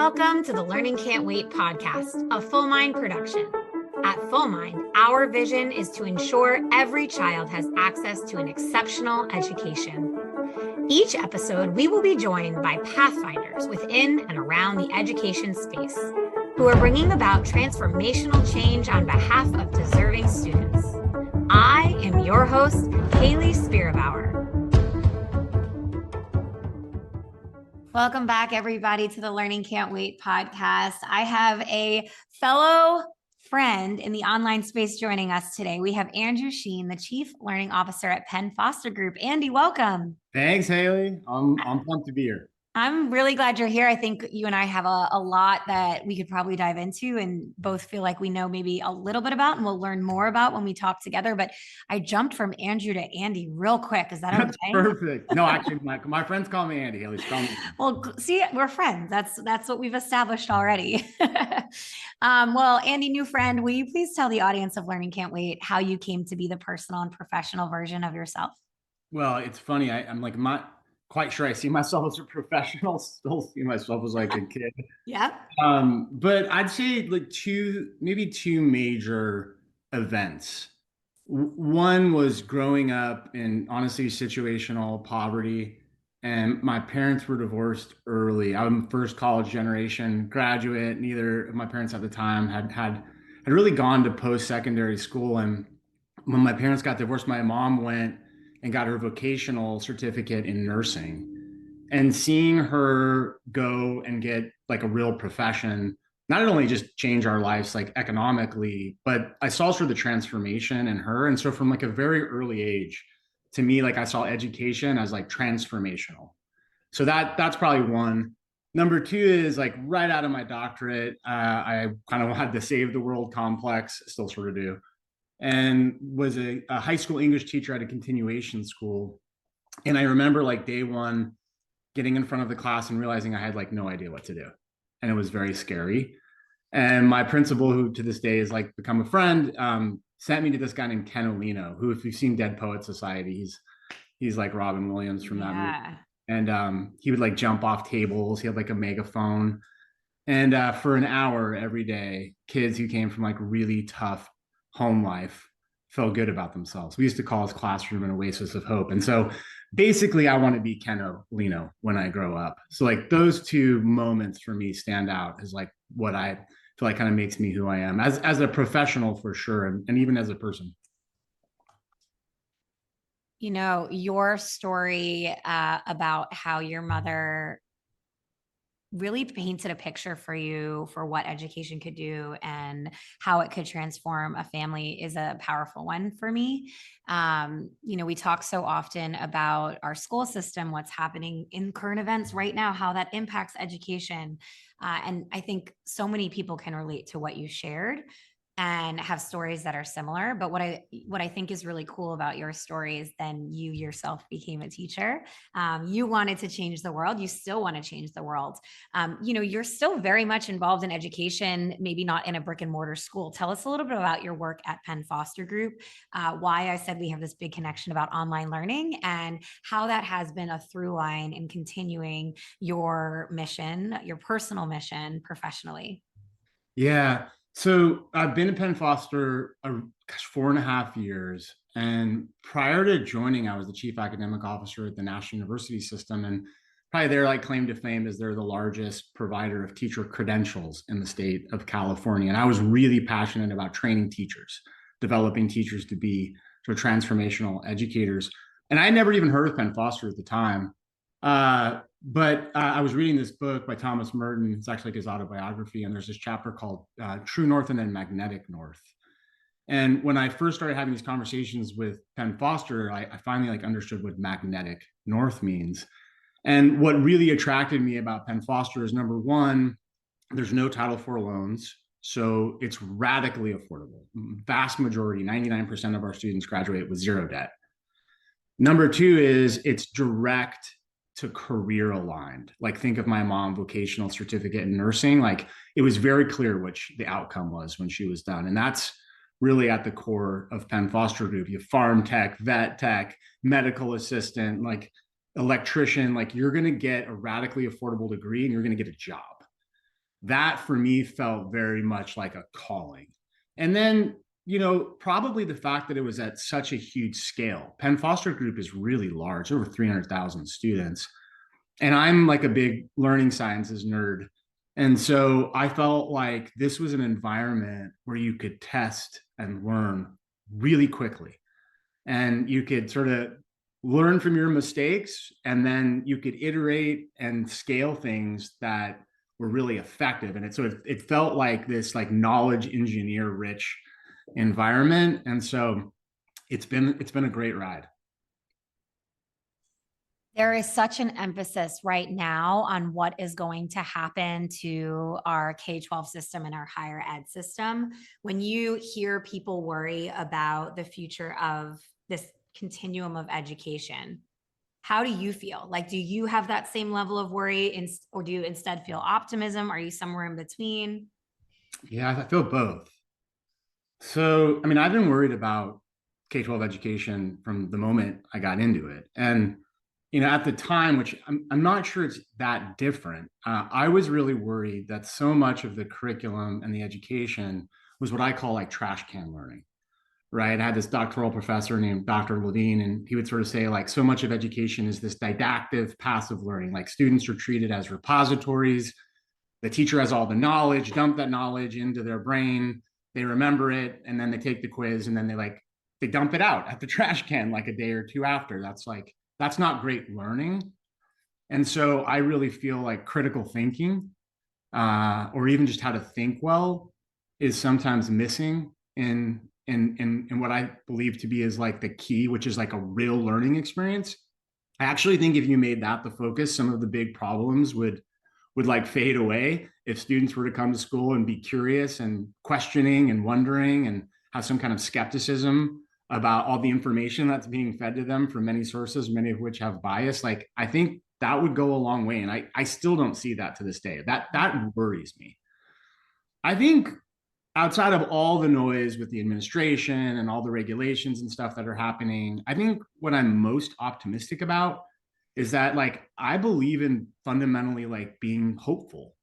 Welcome to the Learning Can't Wait podcast, a Full Mind production. At Full Mind, our vision is to ensure every child has access to an exceptional education. Each episode, we will be joined by pathfinders within and around the education space who are bringing about transformational change on behalf of deserving students. I am your host, Haley Spierbauer. Welcome back, everybody, to the Learning Can't Wait podcast. I have a fellow friend in the online space joining us today. We have Andrew Shean, the Chief Learning Officer at Penn Foster Group. Andy, welcome. Thanks, Haley. I'm pumped to be here. I'm really glad you're here. I think you and I have a lot that we could probably dive into and both feel like we know maybe a little bit about and we'll learn more about when we talk together. But I jumped from Andrew to Andy real quick. Is that That's okay? perfect. No, actually, my friends call me Andy. Haley, call me. Well, see, we're friends. That's what we've established already. Well, Andy, new friend, will you please tell the audience of Learning Can't Wait how you came to be the personal and professional version of yourself? Well, it's funny. I'm like not quite sure I see myself as a professional. Still see myself as like a kid. Yeah. But I'd say like maybe two major events. One was growing up in honestly situational poverty, and my parents were divorced early. I'm first college generation graduate. Neither of my parents at the time had really gone to post-secondary school. And when my parents got divorced, my mom went and got her vocational certificate in nursing. And seeing her go and get like a real profession not only just change our lives like economically, but I saw sort of the transformation in her. And so from like a very early age, to me, like I saw education as like transformational. So that's probably one. Number two is like right out of my doctorate, I kind of had the save the world complex, still sort of do, and was a high school English teacher at a continuation school. And I remember like day one, getting in front of the class and realizing I had like no idea what to do. And it was very scary. And my principal, who to this day is like become a friend, sent me to this guy named Ken Olino, who, if you've seen Dead Poet Society, he's like Robin Williams from that movie. And he would like jump off tables. He had like a megaphone. And for an hour every day, kids who came from like really tough home life felt good about themselves. We used to call his classroom an oasis of hope. And so basically I want to be Ken Olino when I grow up. So like those two moments for me stand out as like what I feel like kind of makes me who I am as a professional for sure. And even as a person. You know, your story about how your mother really painted a picture for you for what education could do and how it could transform a family is a powerful one for me. You know, we talk so often about our school system, what's happening in current events right now, how that impacts education. And I think so many people can relate to what you shared and have stories that are similar. But what I think is really cool about your story is then you yourself became a teacher. You wanted to change the world. You still want to change the world. You know, you're still very much involved in education, maybe not in a brick and mortar school. Tell us a little bit about your work at Penn Foster Group, why I said we have this big connection about online learning and how that has been a through line in continuing your mission, your personal mission professionally. Yeah. So I've been at Penn Foster 4.5 years. And prior to joining, I was the chief academic officer at the National University System. And probably their like claim to fame is they're the largest provider of teacher credentials in the state of California. And I was really passionate about training teachers, developing teachers to be sort of transformational educators. And I had never even heard of Penn Foster at the time. But I was reading this book by Thomas Merton. It's actually like his autobiography. And there's this chapter called True North and then Magnetic North. And when I first started having these conversations with Penn Foster, I finally like understood what magnetic north means. And what really attracted me about Penn Foster is number one, there's no Title IV loans. So it's radically affordable. Vast majority, 99% of our students graduate with zero debt. Number two is it's direct to career aligned. Like think of my mom vocational certificate in nursing. Like it was very clear what the outcome was when she was done. And that's really at the core of Penn Foster Group. You have farm tech, vet tech, medical assistant, like electrician, like you're going to get a radically affordable degree and you're going to get a job. that for me felt very much like a calling. And then, probably the fact that it was at such a huge scale. Penn Foster Group is really large, over 300,000 students. And I'm like a big learning sciences nerd. And so I felt like this was an environment where you could test and learn really quickly. And you could sort of learn from your mistakes, and then you could iterate and scale things that were really effective. And it felt like this like knowledge engineer rich environment. And so it's been a great ride. There is such an emphasis right now on what is going to happen to our K-12 system and our higher ed system. When you hear people worry about the future of this continuum of education, how do you feel? Like, do you have that same level of worry, or do you instead feel optimism? Are you somewhere in between? Yeah, I feel both. So, I mean, I've been worried about K-12 education from the moment I got into it. And, at the time, which I'm not sure it's that different, I was really worried that so much of the curriculum and the education was what I call like trash can learning, right? I had this doctoral professor named Dr. Levine, and he would sort of say, like, so much of education is this didactic, passive learning. Like, students are treated as repositories. The teacher has all the knowledge, dump that knowledge into their brain, they remember it, and then they take the quiz, and then they dump it out at the trash can like a day or two after. That's not great learning. And so I really feel like critical thinking, or even just how to think well, is sometimes missing in what I believe to be is like the key, which is like a real learning experience. I actually think if you made that the focus, some of the big problems would like fade away if students were to come to school and be curious and questioning and wondering and have some kind of skepticism about all the information that's being fed to them from many sources, many of which have bias. Like, I think that would go a long way. And I still don't see that to this day. That worries me. I think outside of all the noise with the administration and all the regulations and stuff that are happening, I think what I'm most optimistic about is that, like, I believe in fundamentally like being hopeful.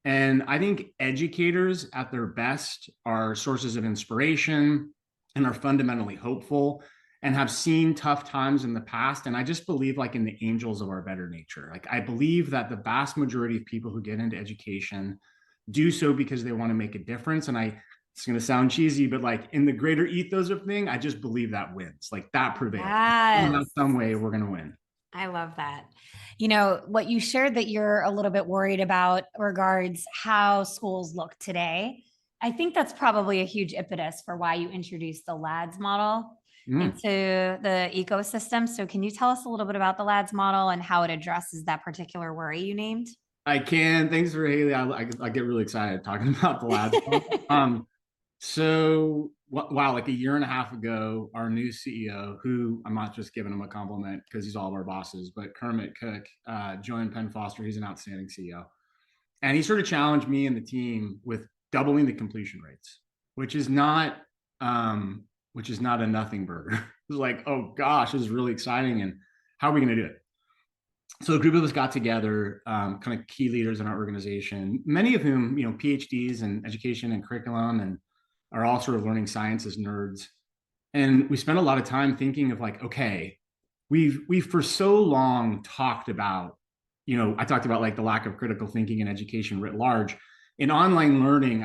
And I think educators at their best are sources of inspiration and are fundamentally hopeful and have seen tough times in the past. And I just believe like in the angels of our better nature. Like, I believe that the vast majority of people who get into education do so because they want to make a difference. And it's going to sound cheesy, but like in the greater ethos of thing, I just believe that wins. Like, that prevails. Somehow, Yes. some way, we're going to win. I love that. You know, what you shared that you're a little bit worried about regards how schools look today. I think that's probably a huge impetus for why you introduced the LADS model Mm. into the ecosystem. So, can you tell us a little bit about the LADS model and how it addresses that particular worry you named? I can. Thanks for Haley. I get really excited talking about the lads. So wow, like a year and a half ago, our new CEO, who I'm not just giving him a compliment because he's all of our bosses, but Kermit Cook joined Penn Foster. He's an outstanding CEO, and he sort of challenged me and the team with doubling the completion rates, which is not a nothing burger. It was like, oh gosh, this is really exciting, and how are we going to do it? So a group of us got together, kind of key leaders in our organization, many of whom, PhDs in education and curriculum, and are all sort of learning sciences nerds. And we spent a lot of time thinking of like, okay, we've for so long talked about, I talked about like the lack of critical thinking in education writ large. In online learning,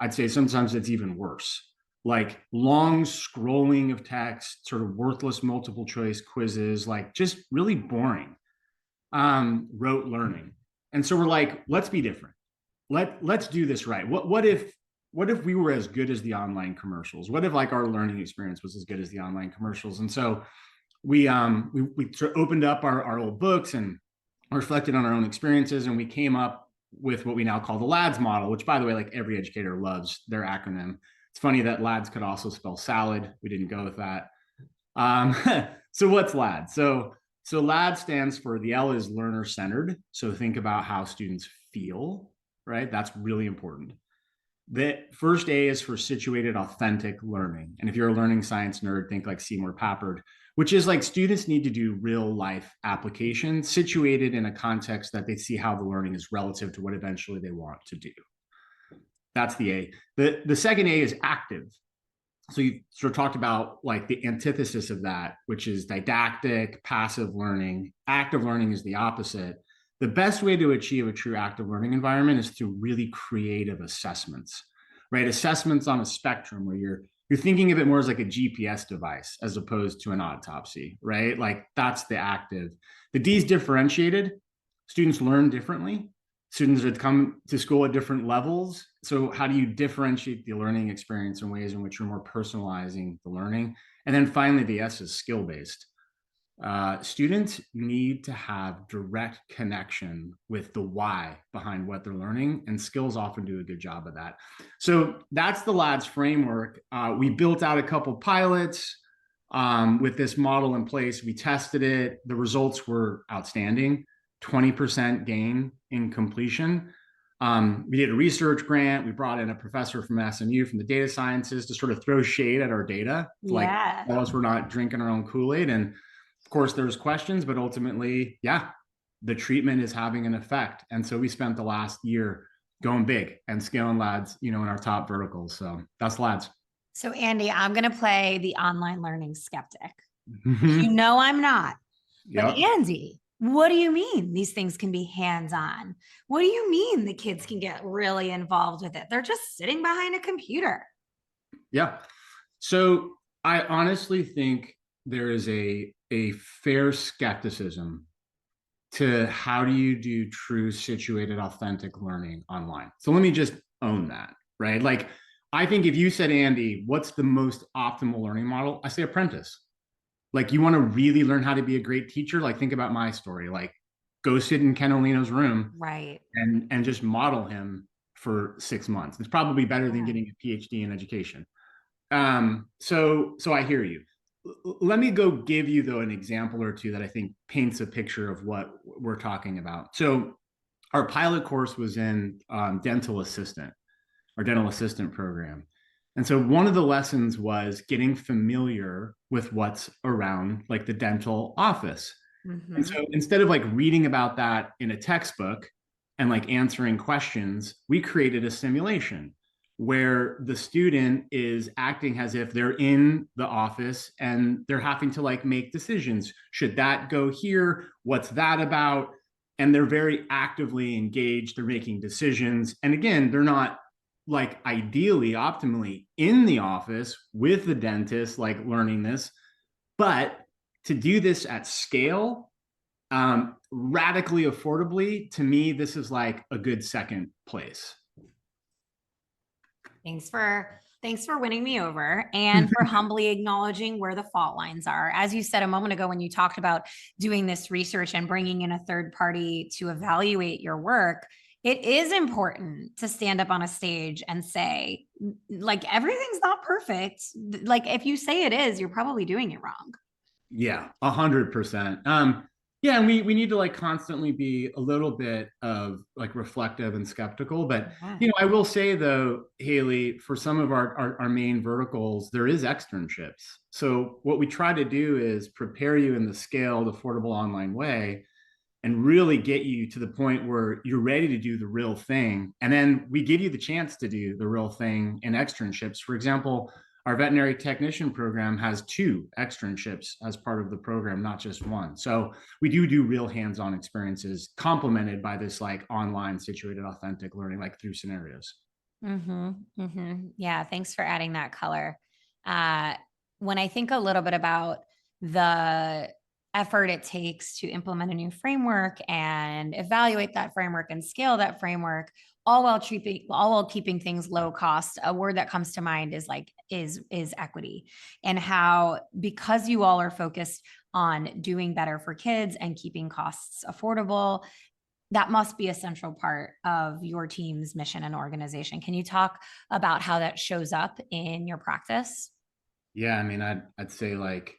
I'd say sometimes it's even worse. Like long scrolling of text, sort of worthless multiple choice quizzes, like just really boring rote learning. And so we're like, let's be different. Let's do this right. What if we were as good as the online commercials? What if like our learning experience was as good as the online commercials? And so we sort of opened up our old books and reflected on our own experiences, and we came up with what we now call the LADS model, which, by the way, like every educator loves their acronym. It's funny that LADS could also spell salad. We didn't go with that. Um, so what's LAD? So LAD stands for, the L is learner centered. So think about how students feel, right? That's really important. The first A is for situated authentic learning. And if you're a learning science nerd, think like Seymour Papert. which is like students need to do real life application situated in a context that they see how the learning is relative to what eventually they want to do. That's the A. The second A is active. So you sort of talked about like the antithesis of that, which is didactic, passive learning. Active learning is the opposite. The best way to achieve a true active learning environment is through really creative assessments, right? Assessments on a spectrum where you're thinking of it more as like a GPS device as opposed to an autopsy, right? Like that's the active. The D is differentiated. Students learn differently. Students that come to school at different levels. So how do you differentiate the learning experience in ways in which you're more personalizing the learning? And then finally, the S is skill-based. Students need to have direct connection with the why behind what they're learning, and skills often do a good job of that. So that's the LADS framework. We built out a couple pilots with this model in place. We tested it. The results were outstanding. 20% gain in completion. We did a research grant. We brought in a professor from SMU from the data sciences to sort of throw shade at our data, like Yeah. tell us we're not drinking our own Kool-Aid. And of course, there's questions, but ultimately, yeah, the treatment is having an effect. And so we spent the last year going big and scaling LADS, in our top verticals. So that's LADS. So, Andy, I'm going to play the online learning skeptic. You Mm-hmm. know, I'm not. But, Yep. Andy, what do you mean these things can be hands on? What do you mean the kids can get really involved with it? They're just sitting behind a computer. Yeah. So I honestly think there is a fair skepticism to how do you do true situated authentic learning online. So let me just own that, right? Like I think if you said, Andy, what's the most optimal learning model? I say apprentice. Like you want to really learn how to be a great teacher, like think about my story. Like go sit in Ken Olino's room Right. and just model him for 6 months. It's probably better than Yeah. getting a PhD in education. So I hear you. Let me go give you though an example or two that I think paints a picture of what we're talking about. So our pilot course was in our dental assistant program. And so one of the lessons was getting familiar with what's around like the dental office. And Mm-hmm. so instead of like reading about that in a textbook and like answering questions, we created a simulation where the student is acting as if they're in the office and they're having to like make decisions. Should that go here? What's that about? And they're very actively engaged. They're making decisions. And again, they're not like ideally, optimally in the office with the dentist, like learning this, but to do this at scale, radically affordably, to me, this is like a good second place. Thanks for winning me over and for humbly acknowledging where the fault lines are. As you said a moment ago when you talked about doing this research and bringing in a third party to evaluate your work, it is important to stand up on a stage and say like everything's not perfect. Like if you say it is, you're probably doing it wrong. Yeah, 100%. Yeah, and we need to like constantly be a little bit of like reflective and skeptical. But Yeah. I will say though, Haley, for some of our main verticals, there is externships. So what we try to do is prepare you in the scaled, affordable online way and really get you to the point where you're ready to do the real thing. And then we give you the chance to do the real thing in externships. For example, our veterinary technician program has 2 externships as part of the program, not just one. So we do real hands-on experiences complemented by this like online situated authentic learning, like through scenarios. Mm-hmm. Mm-hmm. Yeah. Thanks for adding that color. Uh, when I think a little bit about the effort it takes to implement a new framework and evaluate that framework and scale that framework, all while keeping things low cost, a word that comes to mind is like is equity, and how because you all are focused on doing better for kids and keeping costs affordable, that must be a central part of your team's mission and organization. Can you talk about how that shows up in your practice? Yeah, I mean, I'd say like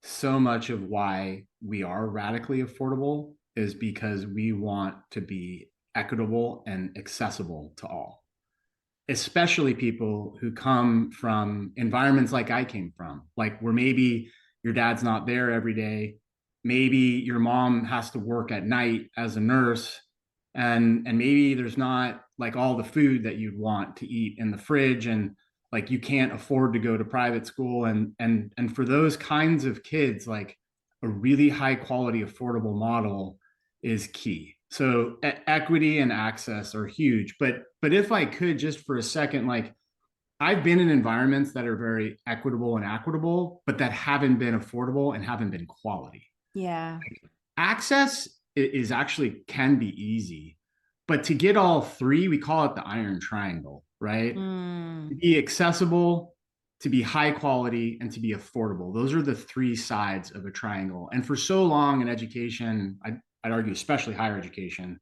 so much of why we are radically affordable is because we want to be equitable and accessible to all, especially people who come from environments like I came from, like where maybe your dad's not there every day. Maybe your mom has to work at night as a nurse, and maybe there's not like all the food that you'd want to eat in the fridge, and like you can't afford to go to private school, and for those kinds of kids, like a really high quality affordable model is key. So equity and access are huge. But if I could just for a second, like I've been in environments that are very equitable, but that haven't been affordable and haven't been quality. Yeah. Access is actually can be easy, but to get all three, we call it the iron triangle, right? To Mm. be accessible, to be high quality, and to be affordable. Those are the three sides of a triangle. And for so long in education, I'd argue, especially higher education,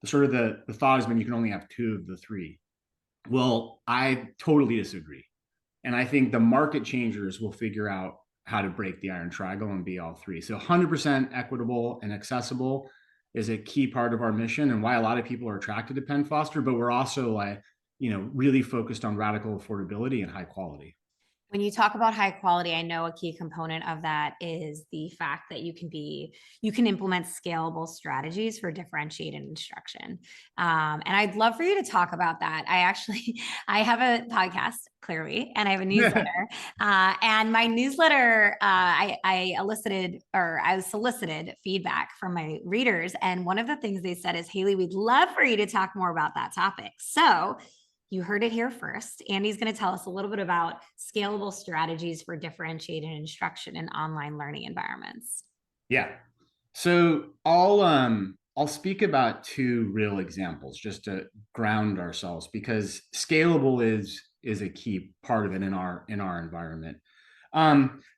the thought has been you can only have two of the three. Well, I totally disagree. And I think the market changers will figure out how to break the iron triangle and be all three. So 100% equitable and accessible is a key part of our mission and why a lot of people are attracted to Penn Foster, but we're also like, really focused on radical affordability and high quality. When you talk about high quality, I know a key component of that is the fact that you can implement scalable strategies for differentiated instruction. And I'd love for you to talk about that. I have a podcast, clearly, and I have a newsletter. And my newsletter, I elicited or I solicited feedback from my readers. And one of the things they said is, Haley, we'd love for you to talk more about that topic. So you heard it here first. Andy's going to tell us a little bit about scalable strategies for differentiated instruction in online learning environments. Yeah. So I'll speak about two real examples just to ground ourselves because scalable is a key part of it in our environment.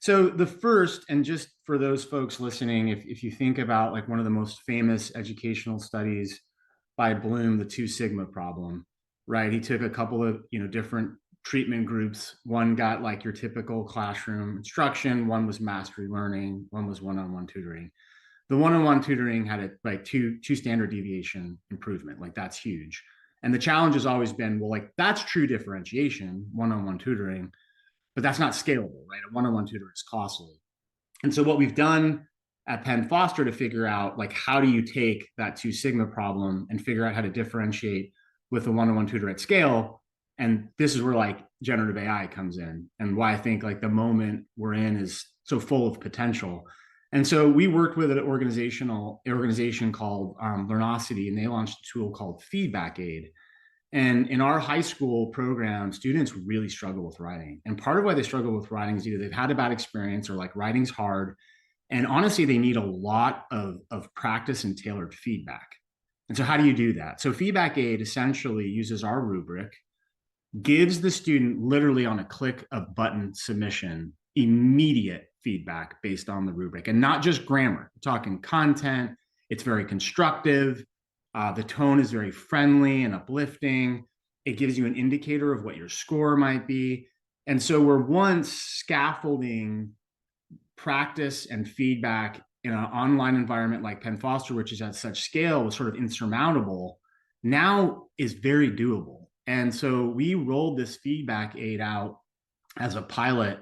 So the first, and just for those folks listening, if you think about like one of the most famous educational studies by Bloom, the two sigma problem, right? He took a couple of different treatment groups. One got like your typical classroom instruction, one was mastery learning, one was one-on-one tutoring. The one-on-one tutoring had a like two standard deviation improvement. Like that's huge. And the challenge has always been, well, like that's true differentiation, one-on-one tutoring, but that's not scalable, right? A one-on-one tutor is costly. And so what we've done at Penn Foster to figure out like how do you take that two sigma problem and figure out how to differentiate with a one-on-one tutor at scale. And this is where like generative AI comes in and why I think like the moment we're in is so full of potential. And so we worked with an organization called Learnosity, and they launched a tool called Feedback Aid. And in our high school program, students really struggle with writing. And part of why they struggle with writing is either they've had a bad experience or like writing's hard. And honestly, they need a lot of practice and tailored feedback. And so, how do you do that? So, Feedback Aid essentially uses our rubric, gives the student literally on a click of button submission immediate feedback based on the rubric and not just grammar. We're talking content, it's very constructive. The tone is very friendly and uplifting. It gives you an indicator of what your score might be. And so we're once scaffolding practice and feedback in an online environment like Penn Foster, which is at such scale, was sort of insurmountable, now is very doable. And so we rolled this feedback aid out as a pilot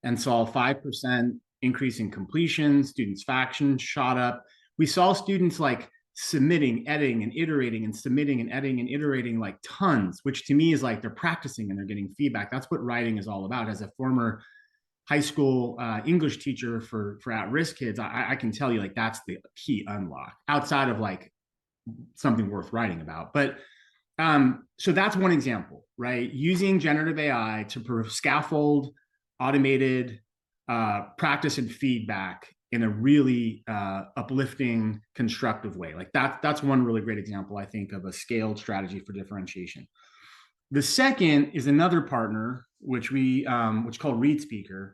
and saw a 5% increase in completion. Students' factions shot up. We saw students like submitting, editing, and iterating, and submitting and editing and iterating like tons, which to me is like they're practicing and they're getting feedback. That's what writing is all about. As a former high school English teacher for at-risk kids, I can tell you like that's the key unlock outside of like something worth writing about. But so that's one example, right? Using generative AI to scaffold automated practice and feedback in a really uplifting, constructive way. Like that's one really great example, I think, of a scaled strategy for differentiation. The second is another partner, which called ReadSpeaker.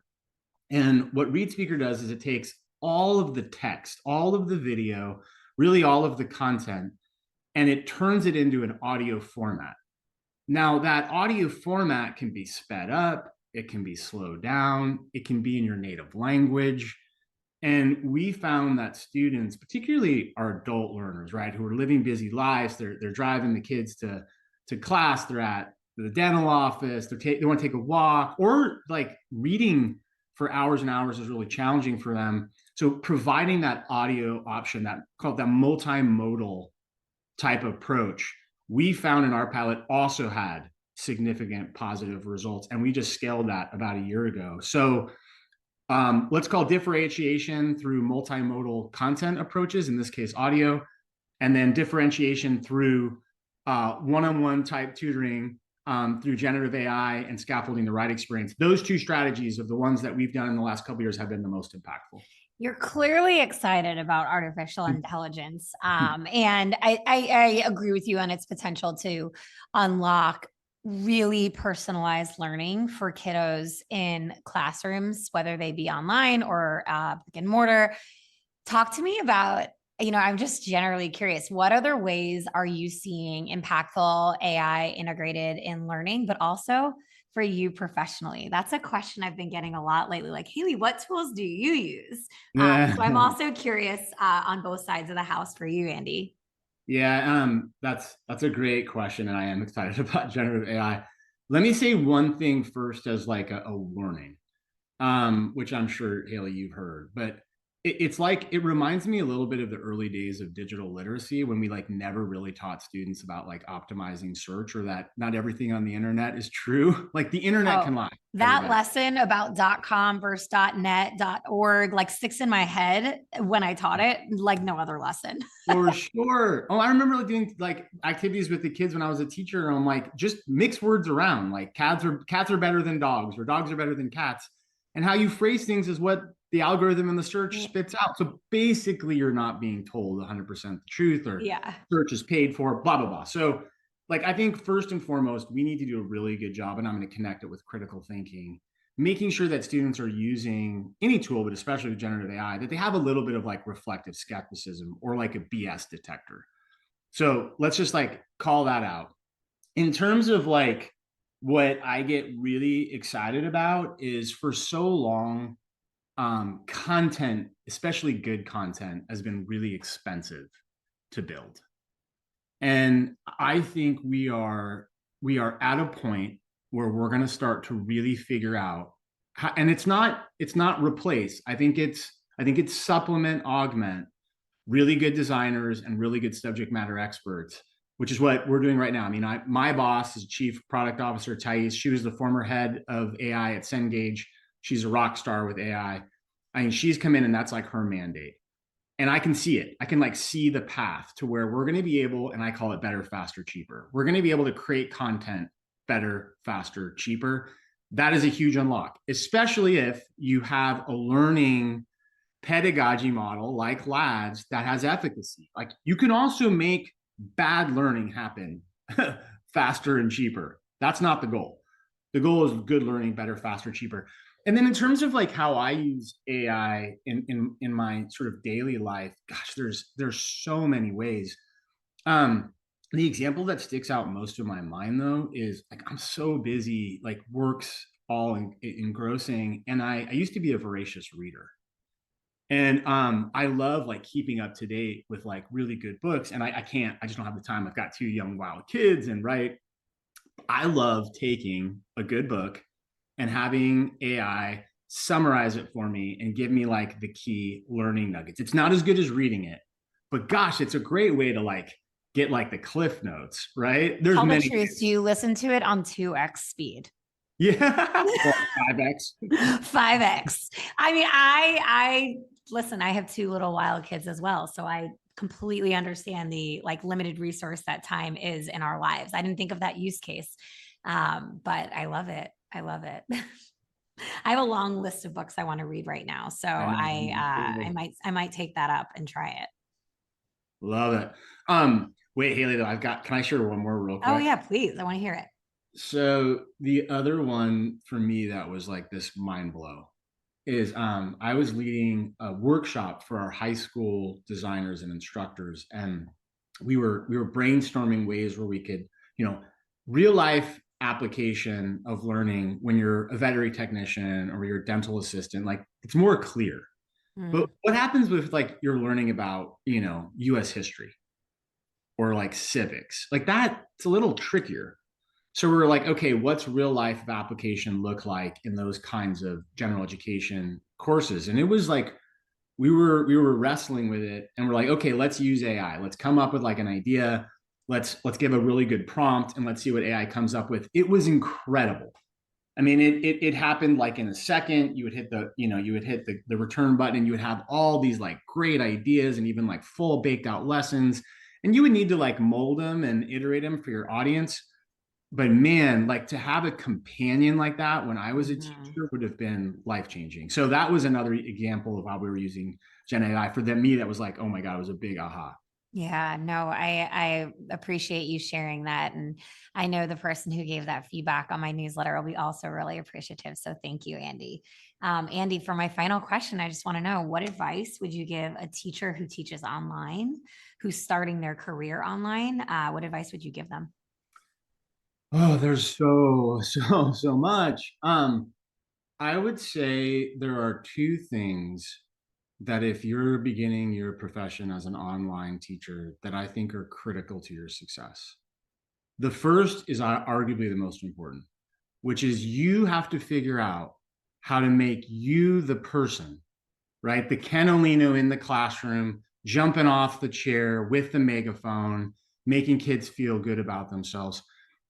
And what ReadSpeaker does is it takes all of the text, all of the video, really all of the content, and it turns it into an audio format. Now, that audio format can be sped up, it can be slowed down, it can be in your native language. And we found that students, particularly our adult learners, right, who are living busy lives, they're driving the kids to class, they're at the dental office, they want to take a walk, or like reading for hours and hours is really challenging for them. So providing that audio option, that called that multimodal type approach, we found in our pilot also had significant positive results. And we just scaled that about a year ago. So let's call differentiation through multimodal content approaches, in this case, audio, and then differentiation through one-on-one type tutoring through generative AI and scaffolding the right experience. Those two strategies of the ones that we've done in the last couple of years have been the most impactful. You're clearly excited about artificial intelligence. And I agree with you on its potential to unlock really personalized learning for kiddos in classrooms, whether they be online or brick and mortar. Talk to me about, I'm just generally curious, what other ways are you seeing impactful AI integrated in learning, but also for you professionally? That's a question I've been getting a lot lately. Like, Haley, what tools do you use? So I'm also curious on both sides of the house for you, Andy. Yeah, that's a great question, and I am excited about generative AI. Let me say one thing first as like a warning, which I'm sure Haley you've heard, but it's like it reminds me a little bit of the early days of digital literacy when we like never really taught students about like optimizing search, or that not everything on the internet is true. Like the internet Oh, can lie, that everybody. lesson about .com versus .net, .org, like sticks in my head when I taught it, like no other lesson. For sure. Oh, I remember like doing like activities with the kids when I was a teacher. And I'm like, just mix words around. Like cats are better than dogs, or dogs are better than cats. And how you phrase things is what the algorithm and the search spits out. So basically, you're not being told 100% the truth, or Yeah. search is paid for, blah, blah, blah. So, like, I think first and foremost, we need to do a really good job, and I'm going to connect it with critical thinking, making sure that students are using any tool, but especially with generative AI, that they have a little bit of like reflective skepticism or like a BS detector. So let's just like call that out. In terms of like what I get really excited about is, for so long, content, especially good content, has been really expensive to build. And I think we are at a point where we're going to start to really figure out how, and it's not replace. I think it's supplement, augment really good designers and really good subject matter experts, which is what we're doing right now. I mean, my boss is Chief Product Officer Thais. She was the former head of AI at Cengage. She's a rock star with AI. I mean, she's come in and that's like her mandate. And I can see it. I can like see the path to where we're going to be able, and I call it better, faster, cheaper. We're going to be able to create content better, faster, cheaper. That is a huge unlock, especially if you have a learning pedagogy model like LADS that has efficacy. Like you can also make bad learning happen faster and cheaper. That's not the goal. The goal is good learning, better, faster, cheaper. And then in terms of like how I use AI in my sort of daily life, gosh, there's so many ways. The example that sticks out most of my mind though is like I'm so busy, like work's all engrossing, and I used to be a voracious reader. And I love like keeping up to date with like really good books. And I can't, I just don't have the time. I've got two young, wild kids. And right, I love taking a good book and having AI summarize it for me and give me like the key learning nuggets. It's not as good as reading it, but gosh, it's a great way to like get like the cliff notes, right? There's Tell the many truth. Do ways. you listen to it on 2x speed? Yeah. Or 5x. 5x. I mean, I listen, I have two little wild kids as well. So I completely understand the like limited resource that time is in our lives. I didn't think of that use case. But I love it. I love it. I have a long list of books I want to read right now. So I know. I might take that up and try it. Love it. Wait, Haley, though, can I share one more real Oh quick? yeah, please. I want to hear it. So the other one for me that was like this mind blow is I was leading a workshop for our high school designers and instructors, and we were brainstorming ways where we could, you know, real life application of learning when you're a veterinary technician or you're a dental assistant, like it's more clear. But Mm. what happens with like you're learning about, US history or like civics? Like that, it's a little trickier. So we were like, okay, what's real life application look like in those kinds of general education courses? And it was like we were wrestling with it, and we're like, okay, let's use AI. Let's come up with like an idea. Let's give a really good prompt and let's see what AI comes up with. It was incredible. I mean, it happened like in a second. You would hit the return button, and you would have all these like great ideas and even like full baked out lessons. And you would need to like mold them and iterate them for your audience. But man, like to have a companion like that when I was a Mhm. teacher would have been life changing. So that was another example of how we were using Gen AI for me. That was like, oh my God, it was a big aha. Yeah, no, I appreciate you sharing that. And I know the person who gave that feedback on my newsletter will be also really appreciative. So thank you, Andy. Andy, for my final question, I just want to know, what advice would you give a teacher who teaches online, who's starting their career online? What advice would you give them? Oh, there's so much. I would say there are two things that if you're beginning your profession as an online teacher that I think are critical to your success. The first is arguably the most important, which is you have to figure out how to make you the person, right? The Ken Olino in the classroom, jumping off the chair with the megaphone, making kids feel good about themselves.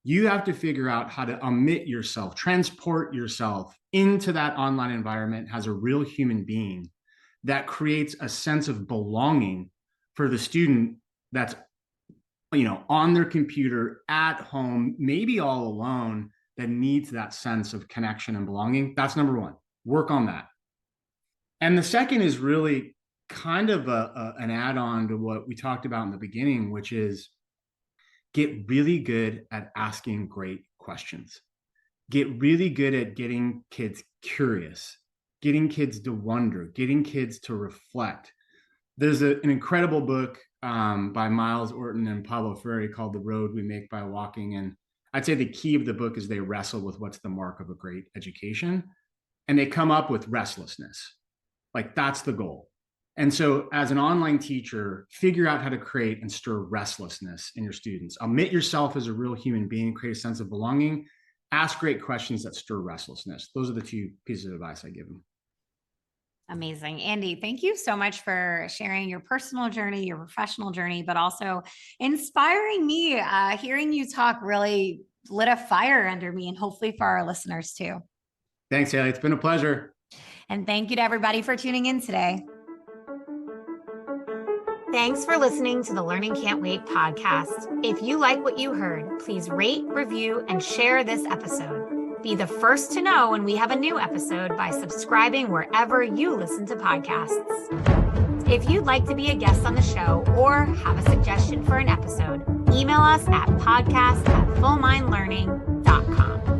You have to figure out how to omit yourself, transport yourself into that online environment as a real human being that creates a sense of belonging for the student that's on their computer at home, maybe all alone, that needs that sense of connection and belonging. That's number one. Work on that. And the second is really kind of an add-on to what we talked about in the beginning, which is get really good at asking great questions. Get really good at getting kids curious, getting kids to wonder, getting kids to reflect. There's an incredible book by Miles Orton and Pablo Freire called The Road We Make by Walking. And I'd say the key of the book is they wrestle with what's the mark of a great education. And they come up with restlessness. Like that's the goal. And so, as an online teacher, figure out how to create and stir restlessness in your students. Omit yourself as a real human being, create a sense of belonging, ask great questions that stir restlessness. Those are the two pieces of advice I give them. Amazing. Andy, thank you so much for sharing your personal journey, your professional journey, but also inspiring me. Hearing you talk really lit a fire under me, and hopefully for our listeners too. Thanks, Haley. It's been a pleasure. And thank you to everybody for tuning in today. Thanks for listening to the Learning Can't Wait podcast. If you like what you heard, please rate, review, and share this episode. Be the first to know when we have a new episode by subscribing wherever you listen to podcasts. If you'd like to be a guest on the show or have a suggestion for an episode, email us at podcast@fullmindlearning.com.